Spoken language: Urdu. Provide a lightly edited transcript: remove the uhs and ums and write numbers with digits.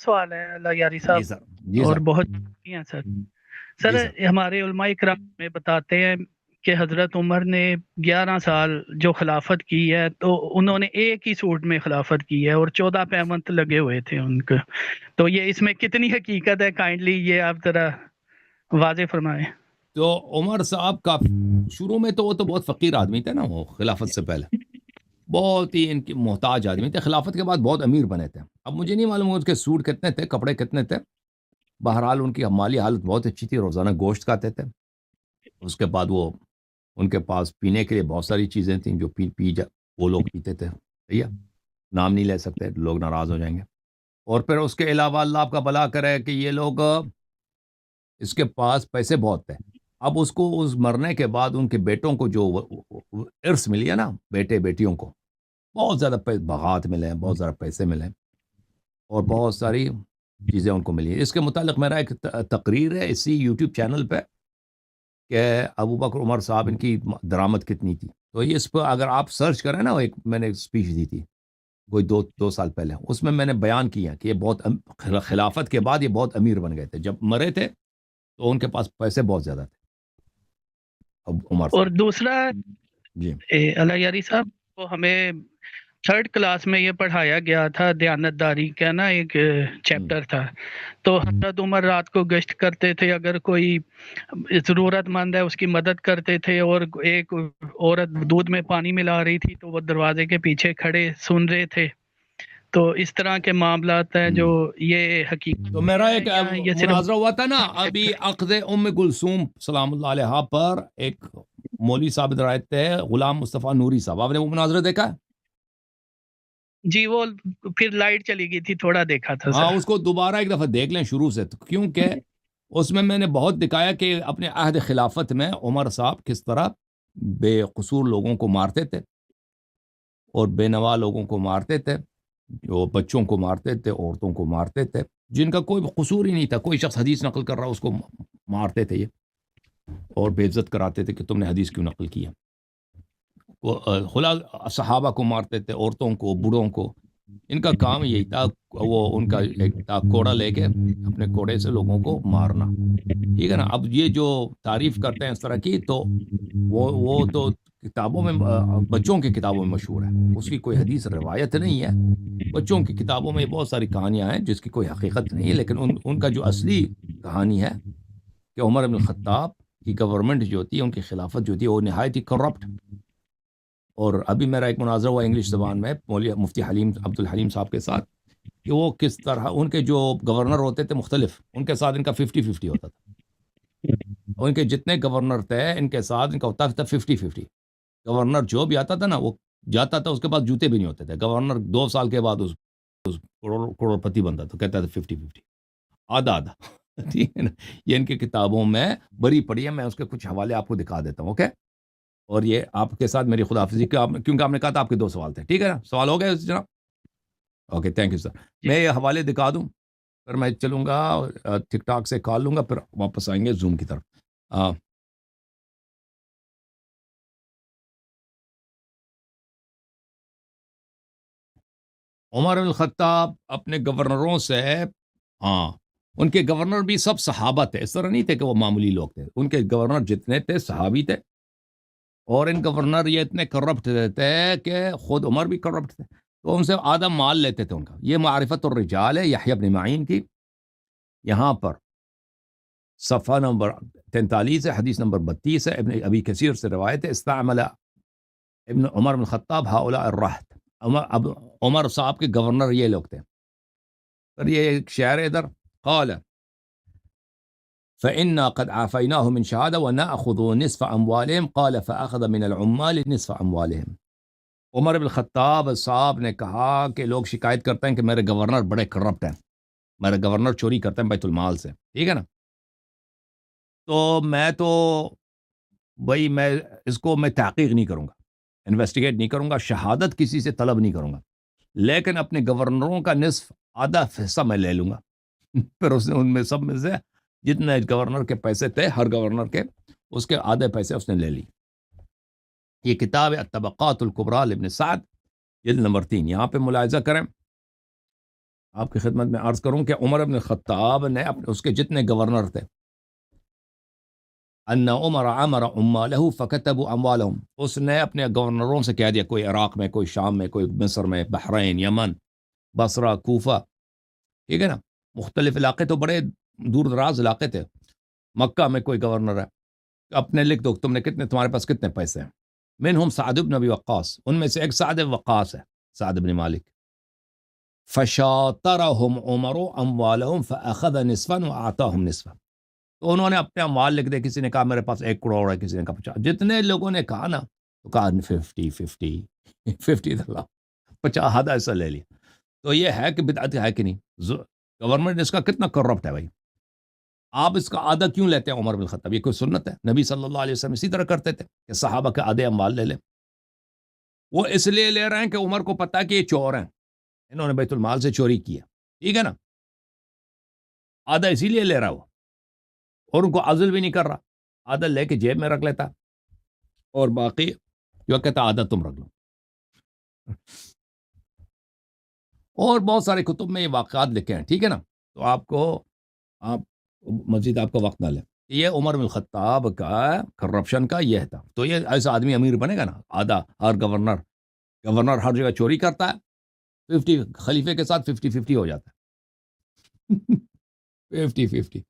سوال ہے اللہ یاری جی صاحب، سر، جی اور سر، بہت شکریہ سر. سر جی سر. ہمارے علماء کرام میں بتاتے ہیں کہ حضرت عمر نے 11 سال جو خلافت کی ہے تو انہوں نے ایک ہی سوٹ میں خلافت کی ہے اور 14 پیمنت لگے ہوئے تھے ان کو. تو یہ اس میں کتنی حقیقت ہے، کائنڈلی یہ آپ ذرا واضح فرمائیں. تو عمر صاحب کا شروع میں تو وہ تو بہت فقیر آدمی تھے نا، وہ خلافت سے پہلے بہت ہی ان کی محتاج آدمی تھے. خلافت کے بعد بہت امیر بنے تھے. اب مجھے نہیں معلوم اس کے سوٹ کتنے تھے، کپڑے کتنے تھے. بہرحال ان کی مالی حالت بہت اچھی تھی، روزانہ گوشت کھاتے تھے. اس کے بعد وہ ان کے پاس پینے کے لیے بہت ساری چیزیں تھیں جو وہ لوگ پیتے تھے. صحیح ہے، نام نہیں لے سکتے، لوگ ناراض ہو جائیں گے. اور پھر اس کے علاوہ اللہ آپ کا بھلا کرے کہ یہ لوگ اس کے پاس پیسے بہت تھے. اب اس کو اس مرنے کے بعد ان کے بیٹوں کو جو ارث ملی ہے نا، بیٹے بیٹیوں کو بہت زیادہ باغات ملے ہیں، بہت زیادہ پیسے ملے ہیں، اور بہت ساری چیزیں ان کو ملی ہیں. اس کے متعلق میرا ایک تقریر ہے اسی یوٹیوب چینل پہ کہ ابو بکر عمر صاحب ان کی درآمد کتنی تھی. تو یہ اس پہ اگر آپ سرچ کریں نا، ایک میں نے اسپیچ دی تھی کوئی دو سال پہلے، اس میں نے بیان کیا کہ یہ بہت خلافت کے بعد یہ بہت امیر بن گئے تھے. جب مرے تھے تو ان کے پاس پیسے بہت زیادہ تھے اب عمر اور صاحب. دوسرا جی اللہ یاری صاحب، وہ ہمیں 3rd کلاس میں یہ پڑھایا گیا تھا، دیانتداری کا نا ایک ہم، چیپٹر تھا. تو حضرت عمر رات کو گشت کرتے تھے، اگر کوئی ضرورت مند ہے اس کی مدد کرتے تھے، اور ایک عورت دودھ میں پانی ملا رہی تھی تو وہ دروازے کے پیچھے کھڑے سن رہے تھے. تو اس طرح کے معاملات ہیں جو ہم. یہ حقیقت تو میں میرا ہے ایک یا یہ صرف مناظرہ ہوا تھا نا ابھی عقد ام کلثوم سلام اللہ علیہ پر، ایک مولوی صاحب ادھر آئے تھے، غلام مصطفیٰ نوری صاحب. آپ نے وہ مناظرہ دیکھا ہے؟ جی وہ پھر لائٹ چلی گئی تھی، تھوڑا دیکھا تھا ہاں، سر. اس کو دوبارہ ایک دفعہ دیکھ لیں شروع سے، کیونکہ اس میں نے بہت دکھایا کہ اپنے عہد خلافت میں عمر صاحب کس طرح بے قصور لوگوں کو مارتے تھے اور بے نوا لوگوں کو مارتے تھے، جو بچوں کو مارتے تھے، عورتوں کو مارتے تھے، جن کا کوئی قصور ہی نہیں تھا. کوئی شخص حدیث نقل کر رہا اس کو مارتے تھے یہ، اور بے عزت کراتے تھے کہ تم نے حدیث کیوں نقل کیا. وہ خلا صحابہ کو مارتے تھے، عورتوں کو، بوڑھوں کو. ان کا کام یہی تھا، وہ ان کا ایک تھا کوڑا لے کے اپنے کوڑے سے لوگوں کو مارنا. ٹھیک ہے نا. اب یہ جو تعریف کرتے ہیں اس طرح کی، تو وہ تو کتابوں میں بچوں کی کتابوں میں مشہور ہے، اس کی کوئی حدیث روایت نہیں ہے. بچوں کی کتابوں میں بہت ساری کہانیاں ہیں جس کی کوئی حقیقت نہیں ہے، لیکن ان کا جو اصلی کہانی ہے کہ عمر بن الخطاب کی گورنمنٹ جو ہوتی ہے، ان کی خلافت جو ہوتی ہے، وہ نہایت ہی کرپٹ. اور ابھی میرا ایک مناظرہ ہوا انگلش زبان میں مفتی حلیم عبد الحلیم صاحب کے ساتھ، کہ وہ کس طرح ان کے جو گورنر ہوتے تھے مختلف، ان کے ساتھ ان کا 50-50 ہوتا تھا. ان کے جتنے گورنر تھے ان کے ساتھ ان کا ہوتا تھا 50-50. گورنر جو بھی آتا تھا نا، وہ جاتا تھا اس کے پاس جوتے بھی نہیں ہوتے تھے. گورنر 2 سال کے بعد اس کروڑپتی بنتا تھا. کہتا تھا 50-50، آدھا آدھا. ٹھیک ہے نا. یہ ان کی کتابوں میں بری پڑی ہے. میں اس کے کچھ حوالے آپ کو دکھا دیتا ہوں. اوکے. اور یہ آپ کے ساتھ میری خداحافظی، کیونکہ آپ نے کہا تھا آپ کے 2 سوال تھے. ٹھیک ہے نا. سوال ہو گئے جناب؟ Okay, thank you sir. جی میں یہ حوالے دکھا دوں، پھر میں چلوں گا ٹک ٹاک سے کال لوں گا، پھر واپس آئیں گے زوم کی طرف. عمر بن الخطاب اپنے گورنروں سے، ہاں، ان کے گورنر بھی سب صحابہ تھے. اس طرح نہیں تھے کہ وہ معمولی لوگ تھے. ان کے گورنر جتنے تھے صحابی تھے، اور ان گورنر یہ اتنے کرپٹ تھے کہ خود عمر بھی کرپٹ تھے. تو ان سے آدھا مال لیتے تھے ان کا. یہ معرفت الرجال ہے یحییٰ بن معین کی، یہاں پر صفحہ نمبر 43 ہے، حدیث نمبر 32 ہے. ابن ابی کثیر سے روایت ہے، استعمل ابن عمر بن الخطاب هؤلاء الرہط. عمر صاحب کے گورنر یہ لوگ تھے. اور یہ ایک شعر ہے ادھر، قال فإنا قد عافيناه من شهادة ونأخذ نصف أموالهم، قال فأخذ من العمال نصف أموالهم. عمر بن الخطاب صاحب نے کہا کہ لوگ شکایت کرتے ہیں کہ میرے گورنر بڑے کرپٹ ہیں، میرے گورنر چوری کرتے ہیں بیت المال سے. ٹھیک ہے نا. تو میں اس کو میں تحقیق نہیں کروں گا، انویسٹیگیٹ نہیں کروں گا، شہادت کسی سے طلب نہیں کروں گا، لیکن اپنے گورنروں کا نصف آدھا حصہ میں لے لوں گا. پھر اس نے ان میں سب میں سے جتنے گورنر کے پیسے تھے، ہر گورنر کے، اس کے آدھے پیسے اس نے لے لی. یہ کتاب ہے الطبقات الکبریٰ لابن سعد، جلد نمبر 3. یہاں پہ ملاحظہ کریں آپ کی خدمت میں عرض کروں کہ عمر بن الخطاب نے اس کے جتنے گورنر تھے، ان عمر امر عماله فكتبوا اموالهم، اس نے اپنے گورنروں سے کہہ دیا، کوئی عراق میں، کوئی شام میں، کوئی مصر میں، بحرین، یمن، بصرہ، کوفہ، ٹھیک ہے نا، مختلف علاقے تو بڑے دور دراز علاقے تھے، مکہ میں کوئی گورنر ہے، اپنے لکھ دو تم نے کتنے، تمہارے پاس کتنے پیسے ہیں، منہم سعد بن ابی وقاص، ان میں سے ایک سعد بن وقاص ہے، سعد بن مالک، فشاطرهم عمر اموالهم فاخذ نصفا واعطاهم نصفا، تو انہوں نے اپنے اموال لکھ دے، کسی نے کہا میرے پاس 1 کروڑ ہے، کسی نے کہا 50، جتنے لوگوں نے کہا نا تو کہا 50 50 50 آدھا ایسا لے لیا، تو یہ ہے کہ بدعت ہے کہ نہیں؟ گورنمنٹ اس کا کتنا کرپٹ ہے بھائی، آپ اس کا آدھا کیوں لیتے ہیں عمر بن الخطاب؟ یہ کوئی سنت ہے؟ نبی صلی اللہ علیہ وسلم اسی طرح کرتے تھے کہ صحابہ کے آدھے اموال لے لیں، وہ اس لیے لے رہے ہیں کہ عمر کو پتا کہ یہ چور ہیں، انہوں نے بیت المال سے چوری کیا، ٹھیک ہے نا، آدھا اسی لیے لے رہا وہ، اور ان کو عزل بھی نہیں کر رہا، آدھا لے کے جیب میں رکھ لیتا، اور باقی جو کہتا آدھا تم رکھ لو۔ اور بہت سارے کتب میں یہ واقعات لکھے ہیں، ٹھیک ہے نا، تو آپ مزید آپ کا وقت نہ لیں، یہ عمر بن الخطاب کا کرپشن کا یہ تھا، تو یہ ایسا آدمی امیر بنے گا نا، آدھا ہر گورنر ہر جگہ چوری کرتا ہے، 50 خلیفے کے ساتھ 50 50 ہو جاتا ہے 50 50